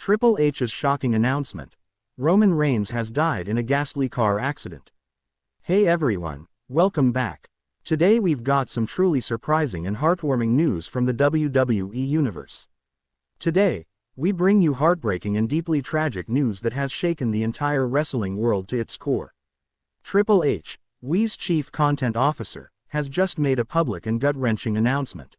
Triple H's shocking announcement. Roman Reigns has died in a ghastly car accident. Hey everyone, welcome back. Today we've got some truly surprising and heartwarming news from the WWE Universe. Today, we bring you heartbreaking and deeply tragic news that has shaken the entire wrestling world to its core. Triple H, WWE's chief content officer, has just made a public and gut-wrenching announcement.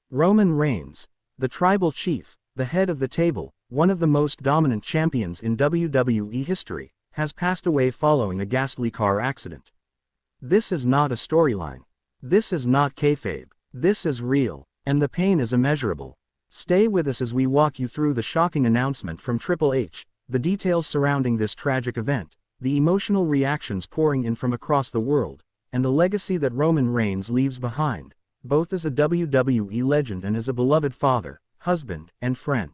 Roman Reigns, the tribal chief, the head of the table, one of the most dominant champions in WWE history, has passed away following a ghastly car accident. This is not a storyline. This is not kayfabe. This is real, and the pain is immeasurable. Stay with us as we walk you through the shocking announcement from Triple H, the details surrounding this tragic event, the emotional reactions pouring in from across the world, and the legacy that Roman Reigns leaves behind, both as a WWE legend and as a beloved father, husband, and friend.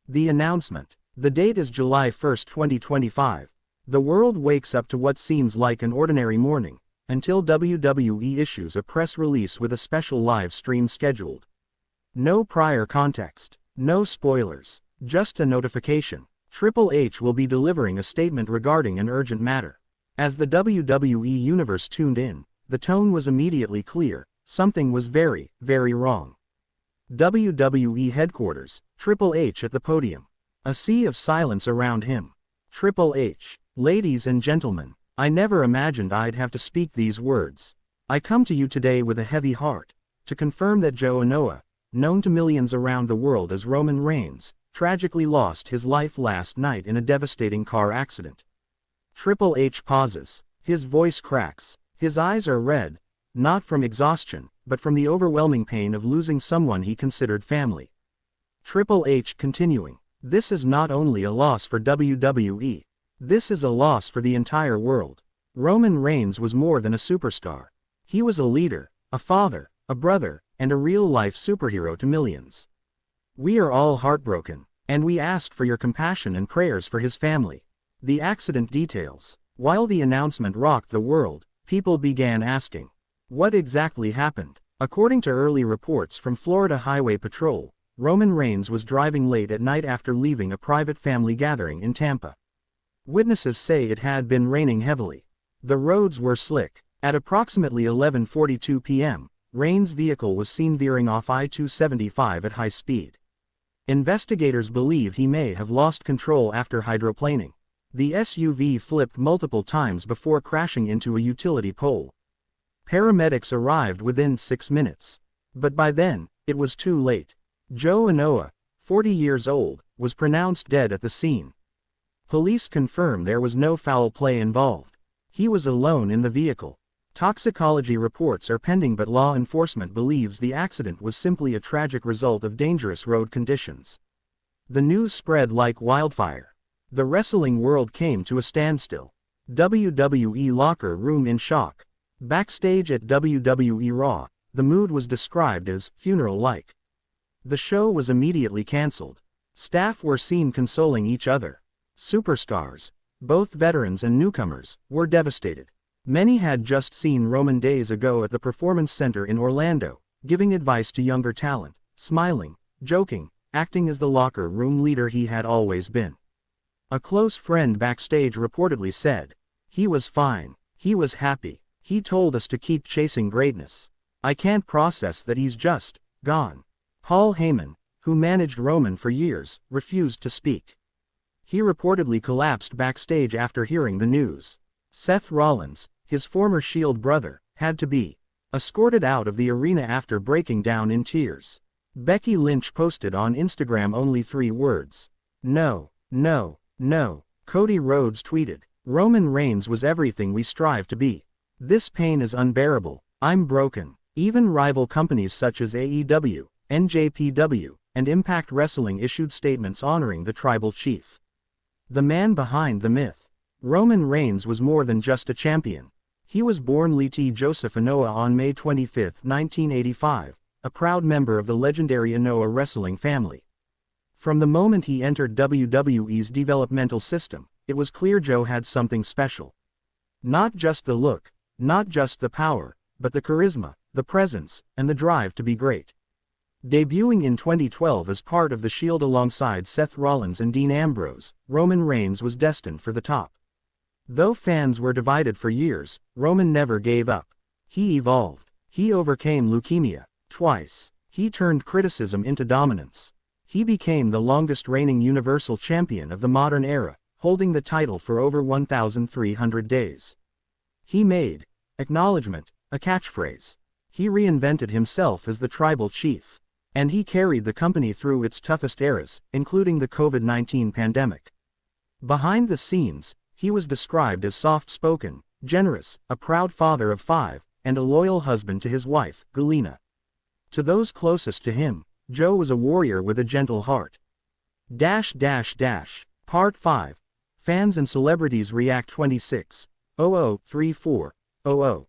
The announcement. The date is July 1, 2025. The world wakes up to what seems like an ordinary morning, until WWE issues a press release with a special live stream scheduled. No prior context, no spoilers, just a notification. Triple H will be delivering a statement regarding an urgent matter. As the WWE Universe tuned in, the tone was immediately clear: something was very, very wrong. WWE headquarters, Triple H at the podium. A sea of silence around him. Triple H: Ladies and gentlemen, I never imagined I'd have to speak these words. I come to you today with a heavy heart, to confirm that Joe Anoa'i, known to millions around the world as Roman Reigns, tragically lost his life last night in a devastating car accident. Triple H pauses. His voice cracks. His eyes are red, not from exhaustion, but from the overwhelming pain of losing someone he considered family. Triple H continuing. This is not only a loss for WWE. This is a loss for the entire world. Roman Reigns was more than a superstar. He was a leader, a father, a brother, and a real-life superhero to millions. We are all heartbroken, and we ask for your compassion and prayers for his family. The accident details. While the announcement rocked the world, people began asking, what exactly happened? According to early reports from Florida Highway Patrol, Roman Reigns was driving late at night after leaving a private family gathering in Tampa. Witnesses say it had been raining heavily. The roads were slick. At approximately 11:42 p.m., Reigns' vehicle was seen veering off I-275 at high speed. Investigators believe he may have lost control after hydroplaning. The SUV flipped multiple times before crashing into a utility pole. Paramedics arrived within 6 minutes. But by then, it was too late. Joe Anoa'i, 40 years old, was pronounced dead at the scene. Police confirm there was no foul play involved. He was alone in the vehicle. Toxicology reports are pending, but law enforcement believes the accident was simply a tragic result of dangerous road conditions. The news spread like wildfire. The wrestling world came to a standstill. WWE locker room in shock. Backstage at WWE Raw, the mood was described as funeral-like. The show was immediately cancelled. Staff were seen consoling each other. Superstars, both veterans and newcomers, were devastated. Many had just seen Roman days ago at the Performance Center in Orlando, giving advice to younger talent, smiling, joking, acting as the locker room leader he had always been. A close friend backstage reportedly said, "He was fine. He was happy. He told us to keep chasing greatness. I can't process that he's just gone." Paul Heyman, who managed Roman for years, refused to speak. He reportedly collapsed backstage after hearing the news. Seth Rollins, his former Shield brother, had to be escorted out of the arena after breaking down in tears. Becky Lynch posted on Instagram only 3 words. No, no, no. Cody Rhodes tweeted, "Roman Reigns was everything we strive to be. This pain is unbearable. I'm broken." Even rival companies such as AEW, NJPW, and Impact Wrestling issued statements honoring the tribal chief. The man behind the myth. Roman Reigns was more than just a champion. He was born Lee T. Joseph Anoa'i on May 25, 1985, a proud member of the legendary Anoa'i wrestling family. From the moment he entered WWE's developmental system, it was clear Joe had something special. Not just the look, not just the power, but the charisma, the presence, and the drive to be great. Debuting in 2012 as part of The Shield alongside Seth Rollins and Dean Ambrose, Roman Reigns was destined for the top. Though fans were divided for years, Roman never gave up. He evolved. He overcame leukemia twice. He turned criticism into dominance. He became the longest reigning Universal Champion of the modern era, holding the title for over 1,300 days. He made acknowledgement a catchphrase. He reinvented himself as the tribal chief. And he carried the company through its toughest eras, including the COVID-19 pandemic. Behind the scenes, he was described as soft-spoken, generous, a proud father of 5, and a loyal husband to his wife, Galena. To those closest to him, Joe was a warrior with a gentle heart. Part 5. Fans and Celebrities React 26/00/34/00.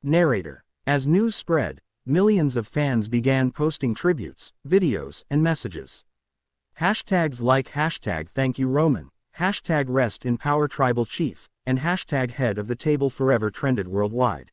Narrator. As news spread, millions of fans began posting tributes, videos, and messages. Hashtags like #ThankYouRoman, #Rest in Power Tribal Chief, and #Head of the Table Forever trended worldwide.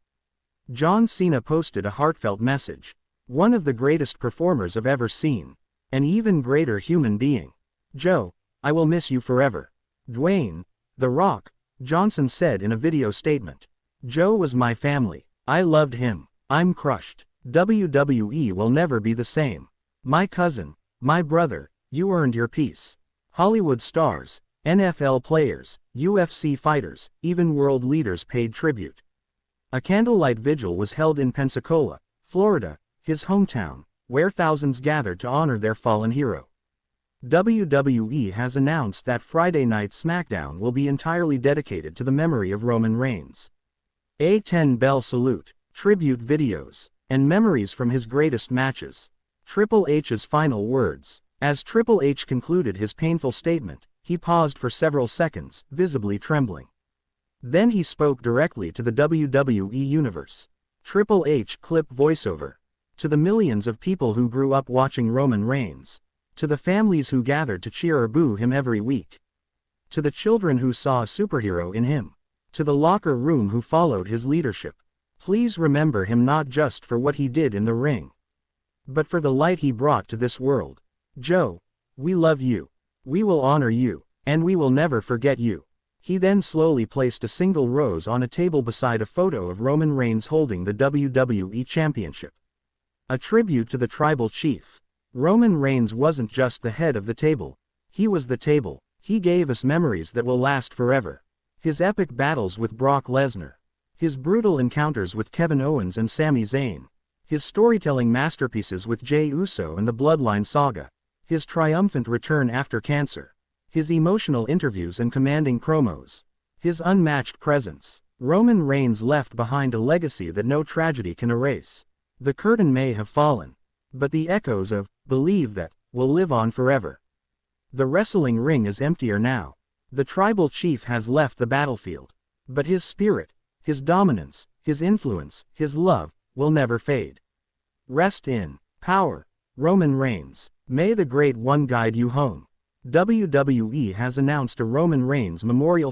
John Cena posted a heartfelt message. One of the greatest performers I've ever seen. An even greater human being. Joe, I will miss you forever. Dwayne, The Rock, Johnson said in a video statement. Joe was my family. I loved him. I'm crushed. WWE will never be the same. My cousin, my brother, you earned your piece. Hollywood stars, NFL players, UFC fighters, even world leaders paid tribute. A candlelight vigil was held in Pensacola, Florida, his hometown, where thousands gathered to honor their fallen hero. WWE has announced that Friday Night SmackDown will be entirely dedicated to the memory of Roman Reigns. A 10-bell salute, tribute videos, and memories from his greatest matches. Triple H's final words. As Triple H concluded his painful statement, he paused for several seconds, visibly trembling. Then he spoke directly to the WWE Universe. Triple H clip voiceover. To the millions of people who grew up watching Roman Reigns. To the families who gathered to cheer or boo him every week. To the children who saw a superhero in him. To the locker room who followed his leadership. Please remember him not just for what he did in the ring, but for the light he brought to this world. Joe, we love you. We will honor you, and we will never forget you. He then slowly placed a single rose on a table beside a photo of Roman Reigns holding the WWE Championship. A tribute to the tribal chief. Roman Reigns wasn't just the head of the table. He was the table. He gave us memories that will last forever. His epic battles with Brock Lesnar. His brutal encounters with Kevin Owens and Sami Zayn. His storytelling masterpieces with Jey Uso and the Bloodline Saga. His triumphant return after cancer. His emotional interviews and commanding promos. His unmatched presence. Roman Reigns left behind a legacy that no tragedy can erase. The curtain may have fallen, but the echoes of "Believe That" will live on forever. The wrestling ring is emptier now. The tribal chief has left the battlefield. But his spirit, his dominance, his influence, his love, will never fade. Rest in power, Roman Reigns. May the Great One guide you home. WWE has announced a Roman Reigns memorial